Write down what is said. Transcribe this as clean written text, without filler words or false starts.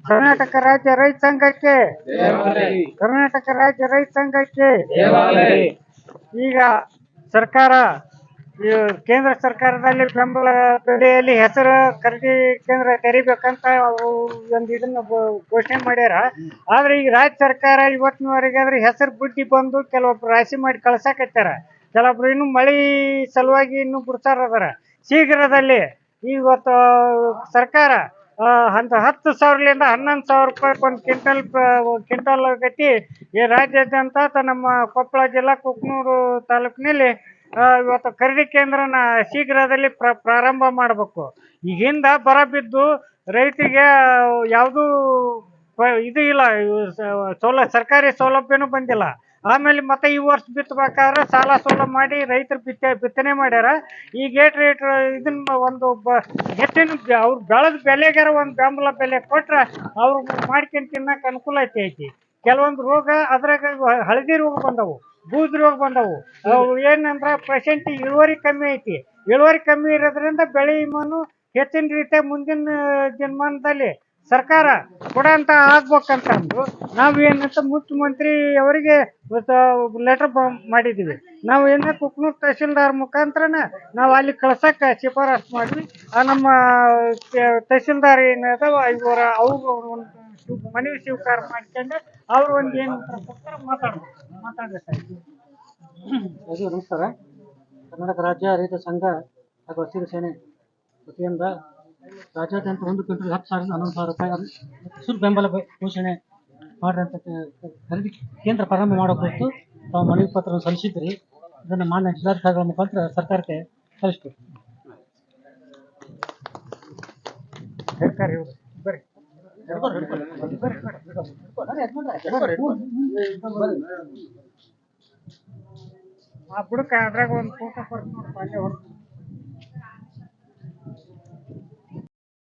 ಕರ್ನಾಟಕ ರಾಜ್ಯ ರೈತ ಸಂಘಕ್ಕೆ ಕರ್ನಾಟಕ ರಾಜ್ಯ ರೈತ ಸಂಘಕ್ಕೆ ಈಗ ಸರ್ಕಾರ ಕೇಂದ್ರ ಸರ್ಕಾರದಲ್ಲಿ ಬೆಂಬಲ ಬೆಲೆಯಲ್ಲಿ ಹೆಸರು ಖರೀದಿ ಕೇಂದ್ರ ತೆರಿಬೇಕಂತ ಒಂದು ಇದನ್ನ ಘೋಷಣೆ ಮಾಡ್ಯಾರ. ಆದ್ರೆ ಈಗ ರಾಜ್ಯ ಸರ್ಕಾರ ಇವತ್ತಿನವರೆಗೆ ಆದ್ರೆ ಹೆಸರು ಬುಡ್ಡಿ ಬಂದು ಕೆಲವೊಬ್ರು ರಾಶಿ ಮಾಡಿ ಕಳ್ಸಾಕತ್ತಾರ. ಕೆಲವೊಬ್ರು ಇನ್ನು ಮಳಿ ಸಲುವಾಗಿ ಇನ್ನು ಬಿಡ್ತಾರ ಅದಾರ. ಶೀಘ್ರದಲ್ಲಿ ಇವತ್ತು ಸರ್ಕಾರ 10,000ರಿಂದ 11,000 ರೂಪಾಯಿ ಒಂದು ಕ್ವಿಂಟಲ್ ಗತಿ ಈ ರಾಜ್ಯಾದ್ಯಂತ ನಮ್ಮ ಕೊಪ್ಪಳ ಜಿಲ್ಲಾ ಕುಕ್ನೂರು ತಾಲೂಕಿನಲ್ಲಿ ಇವತ್ತು ಖರೀದಿ ಕೇಂದ್ರನ ಶೀಘ್ರದಲ್ಲಿ ಪ್ರಾರಂಭ ಮಾಡಬೇಕು. ಈಗಿಂದ ಬರ ಬಿದ್ದು ರೈತರಿಗೆ ಯಾವುದೂ ಇದು ಇಲ್ಲ, ಸರ್ಕಾರಿ ಸೌಲಭ್ಯನೂ ಬಂದಿಲ್ಲ. ಆಮೇಲೆ ಮತ್ತೆ ಈ ವರ್ಷ ಬಿತ್ತಬೇಕಾದ್ರೆ ಸಾಲ ಸೋಲ ಮಾಡಿ ರೈತರು ಬಿತ್ತನೆ ಮಾಡ್ಯಾರ. ಈಗ ರೇಟ್ ಇದನ್ನ ಒಂದು ಹೆಚ್ಚಿನ ಅವ್ರು ಬೆಳೆದ ಬೆಲೆಗಾರ ಒಂದು ಬೆಂಬಲ ಬೆಲೆ ಕೊಟ್ರೆ ಅವ್ರು ಮಾಡ್ಕೊಂಡು ತಿನ್ನಕ್ಕೆ ಅನುಕೂಲ ಐತಿ. ಕೆಲವೊಂದು ರೋಗ ಅದ್ರಾಗ ಹಳದಿ ರೋಗ ಬಂದವು, ಬೂದ್ ರೋಗ ಬಂದವು. ಅವು ಏನಂದ್ರೆ ಪರ್ಸೆಂಟ್ ಇಳುವರಿ ಕಮ್ಮಿ ಐತಿ. ಇಳುವರಿ ಕಮ್ಮಿ ಇರೋದ್ರಿಂದ ಬೆಳೆ ವಿಮಾನು ಹೆಚ್ಚಿನ ರೀತಿಯ ಮುಂದಿನ ದಿನಮಾನದಲ್ಲಿ ಸರ್ಕಾರ ಕೊಡಂತ ಆಗ್ಬೇಕಂತಂದು ನಾವು ಏನಂತ ಮುಖ್ಯಮಂತ್ರಿ ಅವರಿಗೆ ಲೆಟರ್ ಮಾಡಿದ್ದೀವಿ. ನಾವು ಏನ ಕುಕ್ನೂರು ತಹಶೀಲ್ದಾರ್ ಮುಖಾಂತರನ ನಾವು ಅಲ್ಲಿ ಕಳ್ಸಕ್ಕೆ ಶಿಫಾರಸು ಮಾಡಿದ್ವಿ. ನಮ್ಮ ತಹಶೀಲ್ದಾರ್ ಏನದ ಅವ್ರು ಒಂದು ಮನವಿ ಸ್ವೀಕಾರ ಮಾಡ್ಕೊಂಡು ಅವ್ರು ಒಂದು ಏನು ಮಾತಾಡ್ಬೇಕಾಯ್ತು. ನಮಸ್ಕಾರ. ಕರ್ನಾಟಕ ರಾಜ್ಯ ರೈತ ಸಂಘ ಹಾಗೂ ಹಸಿರು ಸೇನೆ ವತಿಯಿಂದ ರಾಜ್ಯಾದ್ಯಂತ 1 ಕ್ವಿಂಟಲ್ 10,000ರಿಂದ 11,000 ರೂಪಾಯಿ ಹಸಿರು ಬೆಂಬಲ ಘೋಷಣೆ ಮಾಡಿದಂಥ ಖರೀದಿ ಕೇಂದ್ರ ಪ್ರಾರಂಭ ಮಾಡೋ ಕುರಿತು ತಾವು ಮನವಿ ಪತ್ರವನ್ನು ಸಲ್ಲಿಸಿದ್ರಿ. ಇದನ್ನು ಮಾನ್ಯ ಜಿಲ್ಲಾಧಿಕಾರಿಗಳ ಮುಖಾಂತರ ಸರ್ಕಾರಕ್ಕೆ ಸಲ್ಲಿಸ್ತೀವಿ. ಬುಡಕ ಅದ್ರಾಗ ಒಂದು ಫೋಟೋ ಕೊಡ್ತೀನಿ.